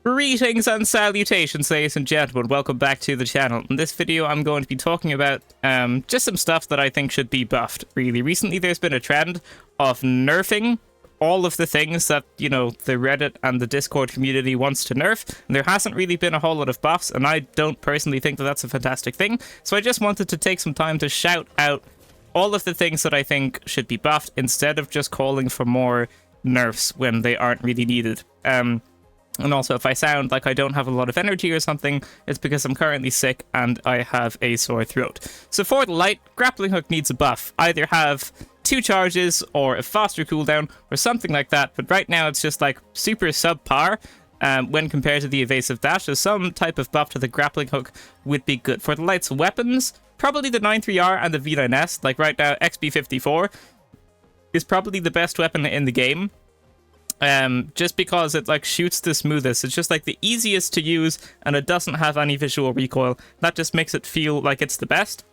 Greetings and salutations, ladies and gentlemen. Welcome back to the channel. In this video, I'm going to be talking about just some stuff that I think should be buffed, really. Recently, there's been a trend of nerfing all of the things that, you know, the Reddit and the Discord community wants to nerf. And there hasn't really been a whole lot of buffs, and I don't personally think that that's a fantastic thing. So I just wanted to take some time to shout out all of the things that I think should be buffed, instead of just calling for more nerfs when they aren't really needed. And also, if I sound like I don't have a lot of energy or something, it's because I'm currently sick and I have a sore throat. So for the light, grappling hook needs a buff. Either have 2 charges or a faster cooldown or something like that, but right now it's just like super subpar when compared to the evasive dash, so some type of buff to the grappling hook would be good. For the light's weapons, probably the 9-3R and the V9S. Like right now, XP54 is probably the best weapon in the game. Just because it like shoots the smoothest. It's just like the easiest to use, and it doesn't have any visual recoil. That just makes it feel like it's the best.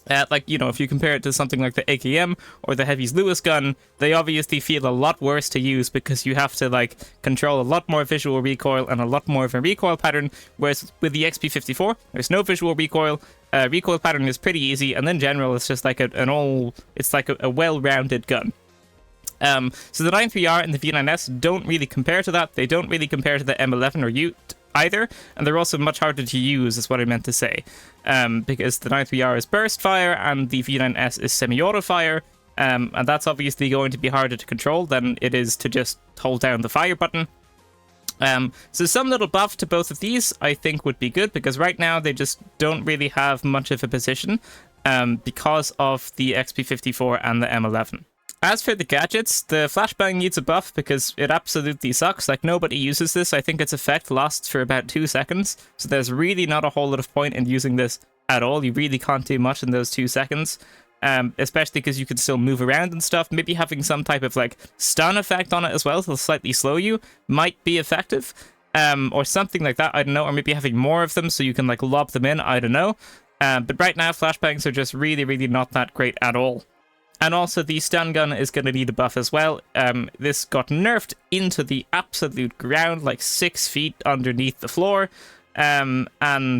Like, you know, if you compare it to something like the AKM or the Heavy's Lewis gun, they obviously feel a lot worse to use because you have to like control a lot more visual recoil and a lot more of a recoil pattern, whereas with the XP54 there's no visual recoil. Recoil pattern is pretty easy, and in general it's just like a well-rounded gun. So the 9-3R and the V9S don't really compare to that. They don't really compare to the M11 or Ute either, and they're also much harder to use, is what I meant to say. Because the 9-3R is burst fire and the V9S is semi-auto fire, and that's obviously going to be harder to control than it is to just hold down the fire button. So some little buff to both of these I think would be good, because right now they just don't really have much of a position because of the XP54 and the M11. As for the gadgets, the flashbang needs a buff because it absolutely sucks. Like, nobody uses this. I think its effect lasts for about 2 seconds, so there's really not a whole lot of point in using this at all. You really can't do much in those 2 seconds, especially because you can still move around and stuff. Maybe having some type of like stun effect on it as well to slightly slow you might be effective, or something like that. I don't know. Or maybe having more of them so you can like lob them in. I don't know. But right now, flashbangs are just really not that great at all. And also, the stun gun is going to need a buff as well. This got nerfed into the absolute ground, like 6 feet underneath the floor. And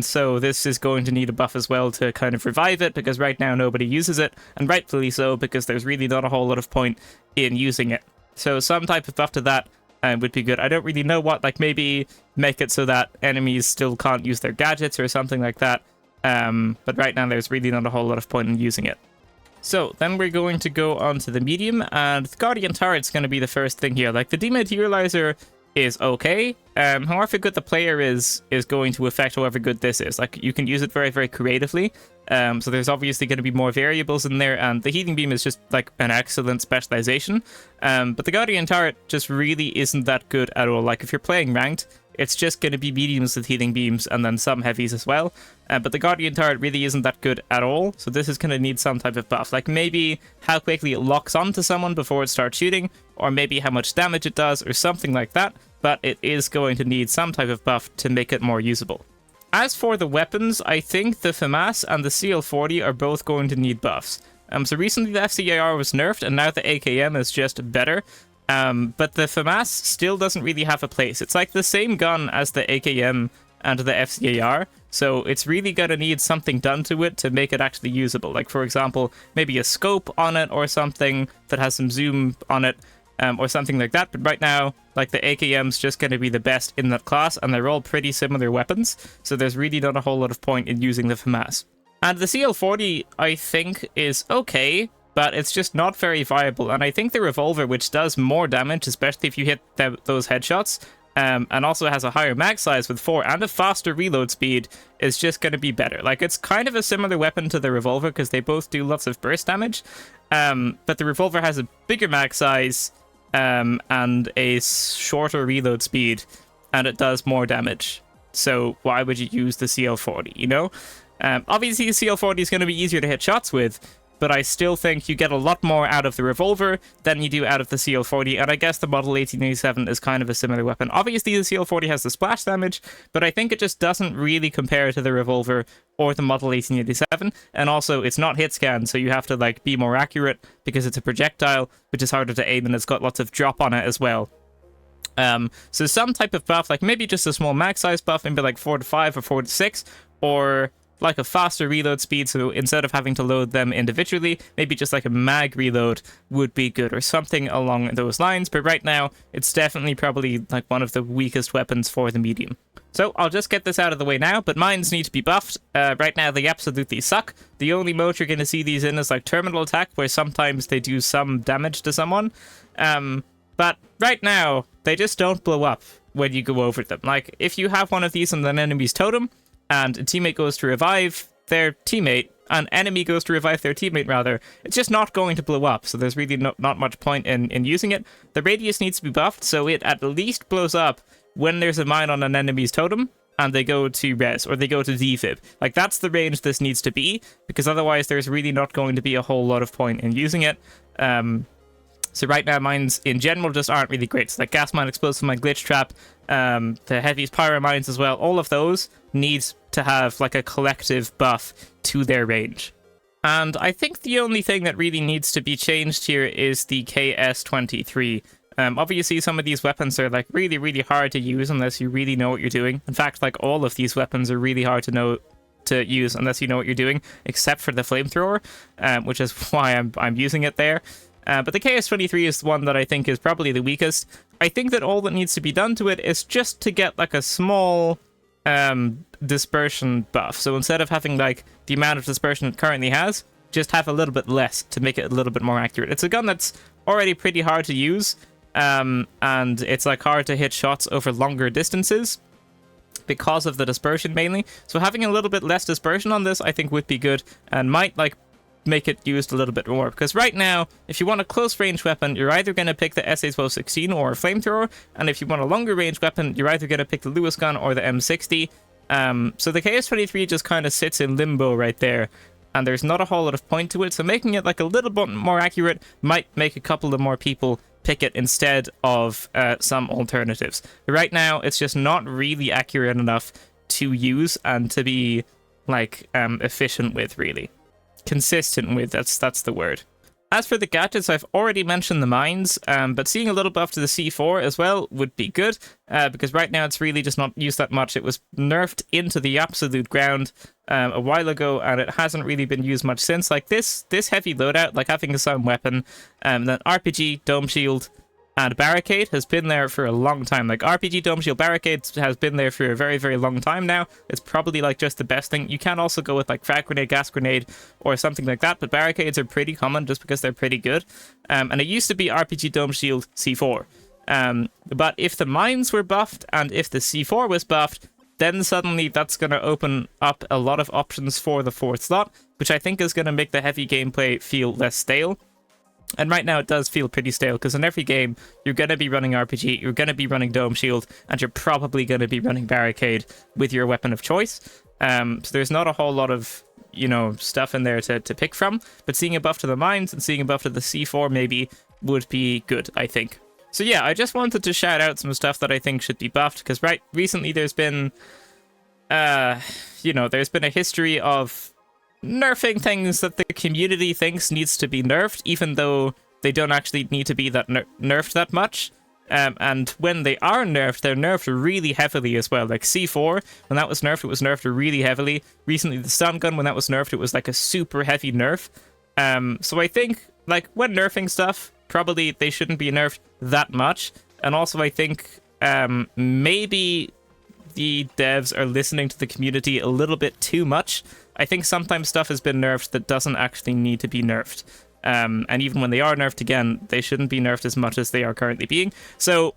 so this is going to need a buff as well to kind of revive it, because right now nobody uses it. And rightfully so, because there's really not a whole lot of point in using it. So some type of buff to that would be good. I don't really know what, like maybe make it so that enemies still can't use their gadgets or something like that. But right now there's really not a whole lot of point in using it. So, then we're going to go on to the medium, and the Guardian Turret's going to be the first thing here. Like, the Dematerializer is okay. However good the player is going to affect however good this is. Like, you can use it very creatively. So there's obviously going to be more variables in there, and the Healing Beam is just, like, an excellent specialization. But the Guardian Turret just really isn't that good at all. Like, if you're playing ranked, it's just going to be mediums with healing beams and then some heavies as well. But the Guardian Turret really isn't that good at all, so this is going to need some type of buff. Like maybe how quickly it locks onto someone before it starts shooting, or maybe how much damage it does, or something like that. But it is going to need some type of buff to make it more usable. As for the weapons, I think the FAMAS and the CL40 are both going to need buffs. So recently the FCAR was nerfed, and now the AKM is just better. But the FAMAS still doesn't really have a place. It's like the same gun as the AKM and the FCAR, so it's really gonna need something done to it to make it actually usable. Like, for example, maybe a scope on it or something that has some zoom on it, or something like that. But right now, like, the AKM's just gonna be the best in that class, and they're all pretty similar weapons, so there's really not a whole lot of point in using the FAMAS. And the CL40, I think, is okay, but it's just not very viable. And I think the revolver, which does more damage, especially if you hit those headshots, and also has a higher mag size with 4 and a faster reload speed, is just going to be better. Like, it's kind of a similar weapon to the revolver because they both do lots of burst damage, but the revolver has a bigger mag size and a shorter reload speed, and it does more damage. So why would you use the CL40, you know? Obviously, the CL40 is going to be easier to hit shots with, but I still think you get a lot more out of the revolver than you do out of the CL40, and I guess the Model 1887 is kind of a similar weapon. Obviously, the CL40 has the splash damage, but I think it just doesn't really compare to the revolver or the Model 1887, and also it's not hit scan, so you have to like be more accurate because it's a projectile, which is harder to aim, and it's got lots of drop on it as well. So some type of buff, like maybe just a small max size buff, maybe like 4 to 5 or 4 to 6, or like a faster reload speed, so instead of having to load them individually, maybe just like a mag reload would be good, or something along those lines. But right now, it's definitely probably like one of the weakest weapons for the medium. So I'll just get this out of the way now, but mines need to be buffed. Right now, they absolutely suck. The only mode you're going to see these in is like terminal attack, where sometimes they do some damage to someone. But right now, they just don't blow up when you go over them. Like, if you have one of these on an enemy's totem, and a teammate goes to revive their teammate, an enemy goes to revive their teammate rather, it's just not going to blow up, so there's really not much point in using it. The radius needs to be buffed, so it at least blows up when there's a mine on an enemy's totem, and they go to res, or they go to defib. Like, that's the range this needs to be, because otherwise there's really not going to be a whole lot of point in using it. So right now, mines in general just aren't really great. So like gas mine, explosive mine, glitch trap, the heavy pyro mines as well, all of those need to have like a collective buff to their range. And I think the only thing that really needs to be changed here is the KS-23. Obviously, some of these weapons are like really, really hard to use unless you really know what you're doing. In fact, like all of these weapons are really hard to use unless you know what you're doing, except for the flamethrower, which is why I'm using it there. But the KS-23 is the one that I think is probably the weakest. I think that all that needs to be done to it is just to get like a small dispersion buff. So instead of having like the amount of dispersion it currently has, just have a little bit less to make it a little bit more accurate. It's a gun that's already pretty hard to use, and it's like hard to hit shots over longer distances because of the dispersion mainly. So having a little bit less dispersion on this I think would be good, and might like make it used a little bit more, because right now if you want a close range weapon you're either going to pick the SA-1216 or a flamethrower, and if you want a longer range weapon you're either going to pick the Lewis gun or the M60. So the KS-23 just kind of sits in limbo right there, and there's not a whole lot of point to it, so making it like a little bit more accurate might make a couple of more people pick it instead of some alternatives. But right now it's just not really accurate enough to use and to be like efficient with, really. Consistent with, that's the word. As for the gadgets, I've already mentioned the mines, but seeing a little buff to the C4 as well would be good, because right now it's really just not used that much. It was nerfed into the absolute ground a while ago, and it hasn't really been used much since. Like this heavy loadout, like having a sound weapon, then RPG, dome shield, and barricade has been there for a long time. Like RPG, dome shield, barricade has been there for a very, very long time now. It's probably like just the best thing. You can also go with like frag grenade, gas grenade, or something like that, but barricades are pretty common just because they're pretty good. And it used to be RPG, dome shield, C4. But if the mines were buffed and if the C4 was buffed, then suddenly that's going to open up a lot of options for the fourth slot, which I think is going to make the heavy gameplay feel less stale. And right now it does feel pretty stale, because in every game you're going to be running RPG, you're going to be running Dome Shield, and you're probably going to be running Barricade with your weapon of choice. So there's not a whole lot of, you know, stuff in there to pick from, but seeing a buff to the mines and seeing a buff to the C4 maybe would be good, I think. So yeah, I just wanted to shout out some stuff that I think should be buffed, because recently there's been, there's been a history of nerfing things that the community thinks needs to be nerfed, even though they don't actually need to be that nerfed that much. And when they are nerfed, they're nerfed really heavily as well. Like C4, when that was nerfed, it was nerfed really heavily. Recently, the stun gun, when that was nerfed, it was like a super heavy nerf. So I think, like, when nerfing stuff, probably they shouldn't be nerfed that much. And also, I think maybe the devs are listening to the community a little bit too much. I think sometimes stuff has been nerfed that doesn't actually need to be nerfed. And even when they are nerfed again, they shouldn't be nerfed as much as they are currently being. So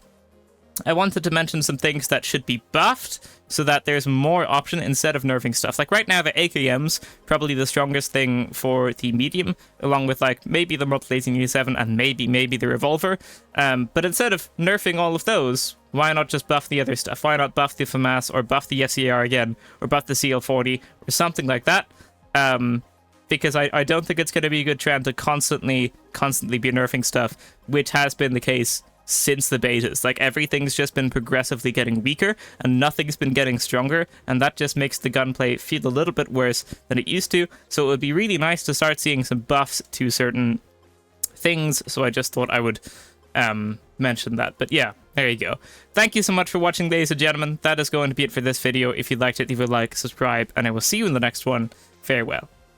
I wanted to mention some things that should be buffed so that there's more option instead of nerfing stuff. Like right now, the AKM's probably the strongest thing for the medium, along with like maybe the multi-laser 87 and maybe the revolver. But instead of nerfing all of those, why not just buff the other stuff? Why not buff the FAMAS or buff the FCR again, or buff the CL40 or something like that? Because I don't think it's going to be a good trend to constantly be nerfing stuff, which has been the case since the betas. Like, everything's just been progressively getting weaker and nothing's been getting stronger, and that just makes the gunplay feel a little bit worse than it used to. So it would be really nice to start seeing some buffs to certain things, so I just thought I would mention that. But yeah, there you go. Thank you so much for watching, ladies and gentlemen. That is going to be it for this video. If you liked it, leave a like, subscribe, and I will see you in the next one. Farewell.